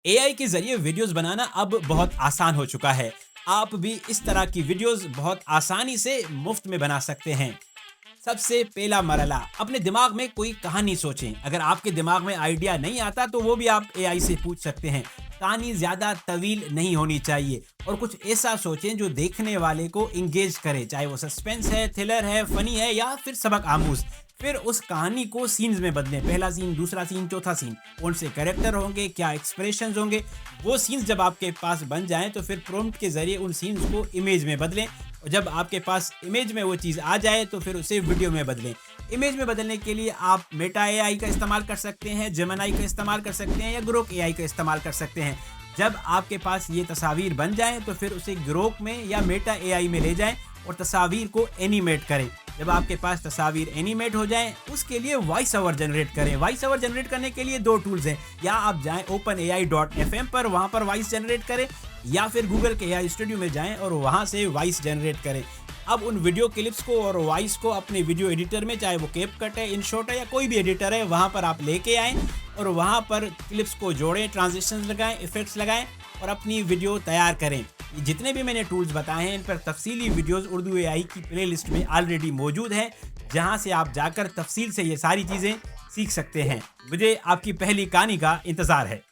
AI के ज़रिए videos बनाना अब बहुत आसान हो चुका है। आप भी इस तरह की वीडियोज़ बहुत आसानी से मुफ़्त में बना सकते हैं। सबसे पहला मरहला, अपने दिमाग में कोई कहानी सोचें। अगर आपके दिमाग में आइडिया नहीं आता तो वो भी आप एआई से पूछ सकते हैं। कहानी ज़्यादा तवील नहीं होनी चाहिए और कुछ ऐसा सोचें जो देखने वाले को एंगेज करे, चाहे वो सस्पेंस है, थ्रिलर है, फ़नी है या फिर सबक आमूज़। फिर उस कहानी को सीन्स में बदलें, पहला सीन, दूसरा सीन, चौथा सीन। कौन से कैरेक्टर होंगे, क्या एक्सप्रेशंस होंगे, वो सीन्स जब आपके पास बन जाएँ तो फिर प्रॉम्प्ट के ज़रिए उन सीन्स को इमेज में बदलें और जब आपके पास इमेज में वो चीज़ आ जाए तो फिर उसे वीडियो में बदलें। इमेज में बदलने के लिए आप मेटा एआई का इस्तेमाल कर सकते हैं, जेमिनी का इस्तेमाल कर सकते हैं या ग्रोक एआई का इस्तेमाल कर सकते हैं। जब आपके पास ये तस्वीर बन जाएँ तो फिर उसे ग्रोक में या मेटा एआई में ले जाएँ और तस्वीर को एनिमेट करें। जब आपके पास तस्वीर एनिमेट हो जाएँ, उसके लिए वॉइस ओवर जनरेट करें। वॉइस ओवर जनरेट करने के लिए 2 टूल्स हैं, या आप जाएँ openai.fm पर, वहाँ पर वॉइस जनरेट करें, या फिर गूगल के एआई स्टूडियो में जाएँ और वहाँ से वॉइस जनरेट करें। अब उन वीडियो क्लिप्स को और वॉइस को अपने वीडियो एडिटर में, चाहे वो कैपकट है, इनशॉट है या कोई भी एडिटर है, वहाँ पर आप लेके आएँ और वहाँ पर क्लिप्स को जोड़ें, ट्रांजिशंस लगाएँ, इफ़ेक्ट्स लगाएँ और अपनी वीडियो तैयार करें। ये जितने भी मैंने टूल्स बताए हैं, इन पर तफसीली वीडियोज़ उर्दू एआई की प्लेलिस्ट में ऑलरेडी मौजूद हैं, जहाँ से आप जाकर तफसील से ये सारी चीज़ें सीख सकते हैं। मुझे आपकी पहली कहानी का इंतज़ार है।